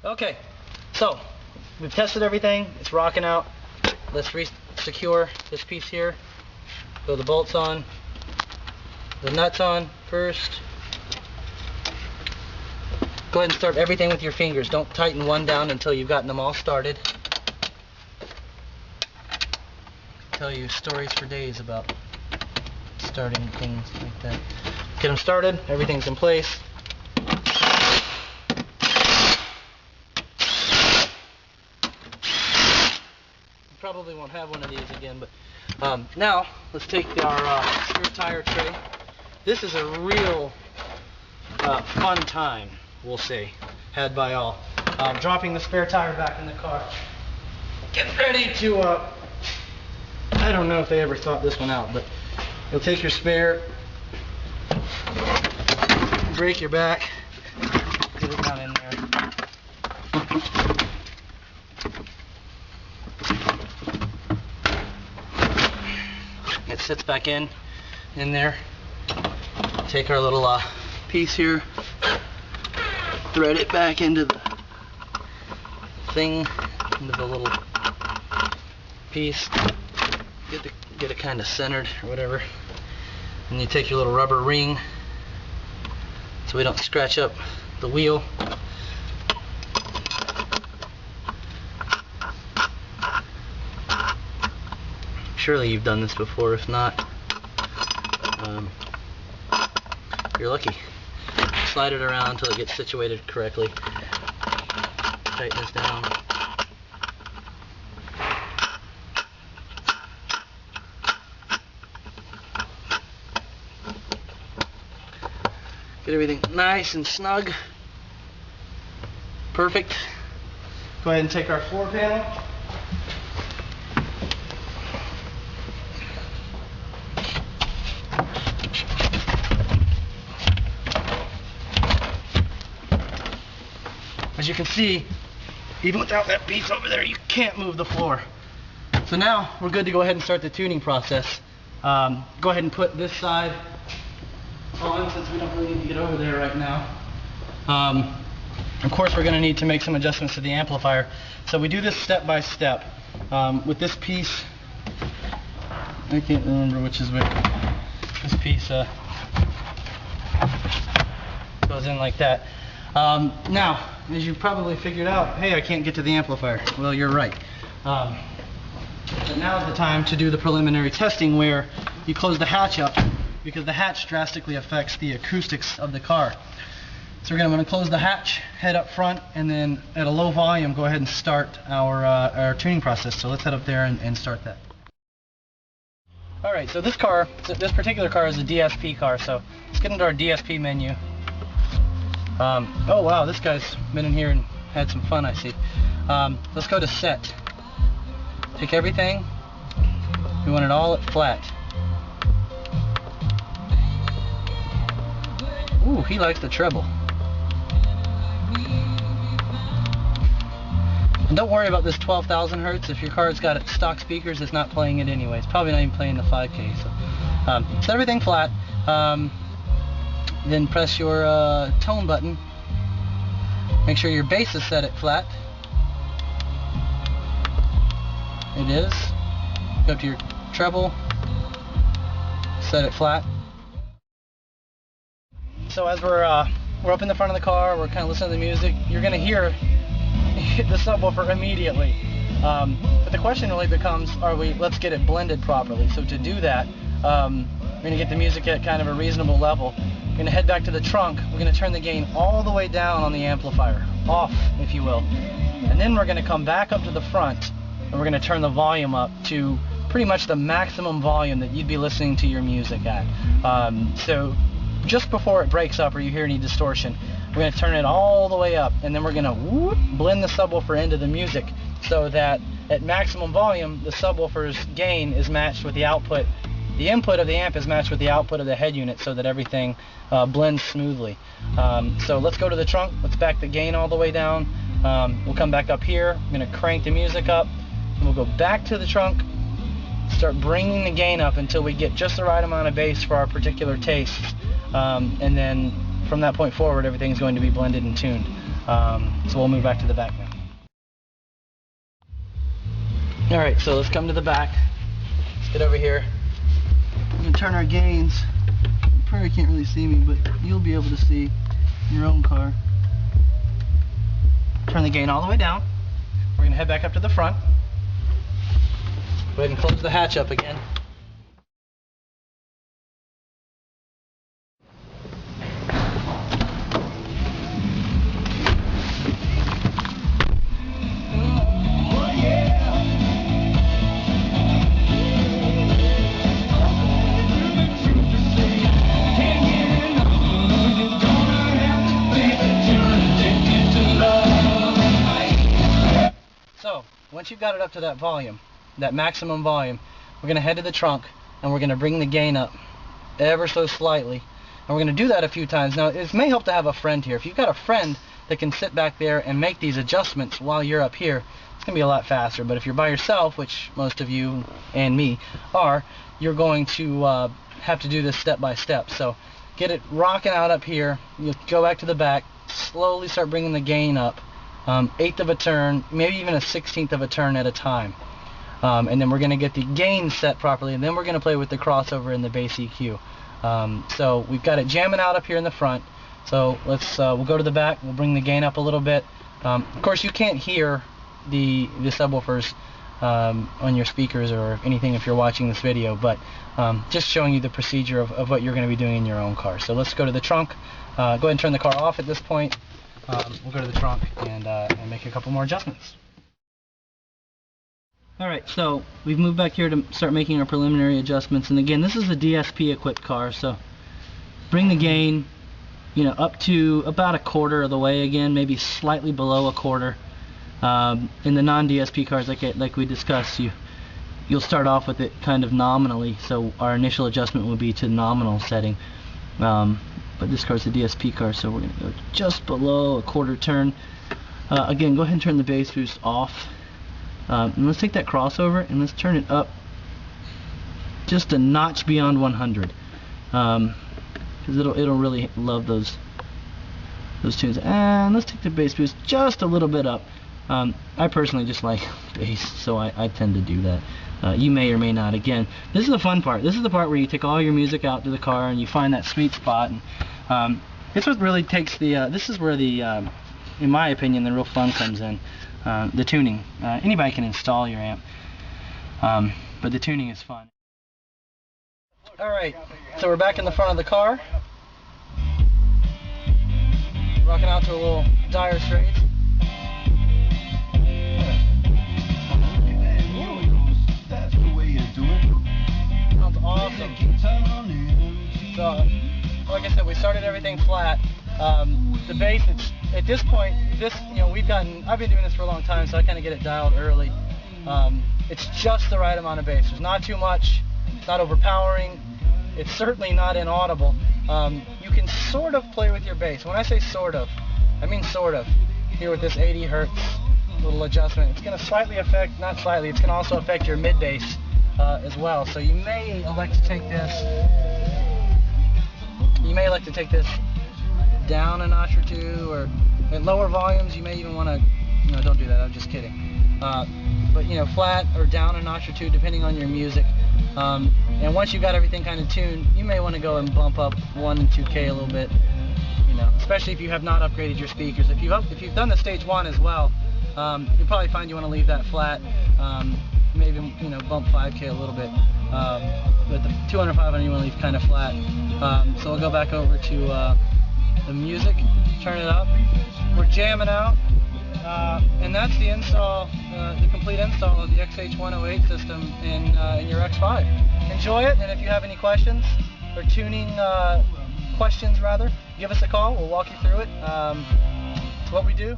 Okay, so we've tested everything. It's rocking out. Let's re-secure this piece here. Throw the bolts on, the nuts on first. Go ahead and start everything with your fingers. Don't tighten one down until you've gotten them all started. I'll tell you stories for days about starting things like that. Get them started, everything's in place. Probably won't have one of these again, but now let's take our spare tire tray. This is a real fun time, we'll say, had by all. Dropping the spare tire back in the car. Getting ready to, I don't know if they ever thought this one out, but you'll take your spare, break your back, get it down in there. It sits back in there. Take our little piece here, thread it back into the thing, into the little piece. Get it kind of centered or whatever. And you take your little rubber ring so we don't scratch up the wheel. Surely you've done this before. If not, you're lucky. Slide it around until it gets situated correctly. Tighten this down. Get everything nice and snug. Perfect. Go ahead and take our floor panel. As you can see, even without that piece over there, you can't move the floor. So now we're good to go ahead and start the tuning process. Go ahead and put this side on, since we don't really need to get over there right now. Of course, we're going to need to make some adjustments to the amplifier. So we do this step by step. With this piece, I can't remember which is which. This piece goes in like that. Now, as you probably figured out, hey, I can't get to the amplifier. Well, you're right. But now's the time to do the preliminary testing where you close the hatch up, because the hatch drastically affects the acoustics of the car. So we're going to close the hatch, head up front, and then at a low volume go ahead and start our tuning process. So let's head up there and start that. Alright, so this particular car is a DSP car, so let's get into our DSP menu. Oh wow, this guy's been in here and had some fun, I see. Let's go to set. Take everything. We want it all at flat. Ooh, he likes the treble. And don't worry about this 12,000 hertz. If your car's got stock speakers, it's not playing it anyway. It's probably not even playing the 5K. So set everything flat. Then press your tone button. Make sure your bass is set at flat. It is. Go up to your treble. Set it flat. So as we're up in the front of the car, we're kind of listening to the music. You're going to hear the subwoofer immediately. But the question really becomes, let's get it blended properly. So to do that, we're going to get the music at kind of a reasonable level. We're going to head back to the trunk. We're going to turn the gain all the way down on the amplifier, off, if you will. And then we're going to come back up to the front, and we're going to turn the volume up to pretty much the maximum volume that you'd be listening to your music at. So just before it breaks up or you hear any distortion, we're going to turn it all the way up, and then we're going to blend the subwoofer into the music so that at maximum volume, the subwoofer's gain is matched with the output. The input of the amp is matched with the output of the head unit so that everything blends smoothly. So let's go to the trunk. Let's back the gain all the way down. We'll come back up here. I'm going to crank the music up. And we'll go back to the trunk, start bringing the gain up until we get just the right amount of bass for our particular tastes. And then from that point forward, everything's going to be blended and tuned. So we'll move back to the back now. Alright, so let's come to the back. Let's get over here. We can turn our gains. You probably can't really see me, but you'll be able to see in your own car. Turn the gain all the way down. We're going to head back up to the front. Go ahead and close the hatch up again. So, once you've got it up to that volume, that maximum volume, we're going to head to the trunk and we're going to bring the gain up ever so slightly. And we're going to do that a few times. Now, it may help to have a friend here. If you've got a friend that can sit back there and make these adjustments while you're up here, it's going to be a lot faster. But if you're by yourself, which most of you and me are, you're going to have to do this step by step. So, get it rocking out up here. You'll go back to the back, slowly start bringing the gain up. 1/8 of a turn, maybe even a 1/16 of a turn at a time. And then we're going to get the gain set properly, and then we're going to play with the crossover and the bass EQ. So we've got it jamming out up here in the front. So we'll go to the back, we'll bring the gain up a little bit. Of course, you can't hear the subwoofers on your speakers or anything if you're watching this video, but just showing you the procedure of what you're going to be doing in your own car. So let's go to the trunk. Go ahead and turn the car off at this point. We'll go to the trunk and make a couple more adjustments. Alright, so we've moved back here to start making our preliminary adjustments, and again, this is a DSP equipped car, so bring the gain, you know, up to about 1/4 of the way again, maybe slightly below 1/4. In the non-DSP cars, like we discussed, you'll start off with it kind of nominally, so our initial adjustment will be to nominal setting. But this car's a DSP car, so we're going to go just below 1/4 turn. Again, go ahead and turn the bass boost off. And let's take that crossover and let's turn it up just a notch beyond 100. Because it'll really love those tunes. And let's take the bass boost just a little bit up. I personally just like bass, so I tend to do that. You may or may not. Again, this is the fun part. This is the part where you take all your music out to the car and you find that sweet spot. And this what really takes the. This is where the, in my opinion, the real fun comes in. The tuning. Anybody can install your amp, but the tuning is fun. All right, so we're back in the front of the car, rocking out to a little Dire Straits. Sounds awesome. So, like I said, we started everything flat. The bass, it's at this point, I've been doing this for a long time, so I kind of get it dialed early. It's just the right amount of bass. There's not too much. It's not overpowering. It's certainly not inaudible. You can sort of play with your bass. When I say sort of, I mean sort of. Here with this 80 hertz little adjustment, it's going to slightly affect, not slightly, it's going to also affect your mid bass as well. So you may elect to take this. Down a notch or two, or at lower volumes you may even want to, don't do that, I'm just kidding. But flat or down a notch or two depending on your music. And once you've got everything kind of tuned, you may want to go and bump up 1 and 2K a little bit, especially if you have not upgraded your speakers. If you've done the stage 1 as well, you'll probably find you want to leave that flat, maybe bump 5K a little bit. But the 200, 500 you want to leave kind of flat. So we'll go back over to the music, turn it up. We're jamming out, and that's the install, the complete install of the x108 system in your X5. Enjoy it, and if you have any questions or tuning questions rather, give us a call. We'll walk you through it. It's what we do.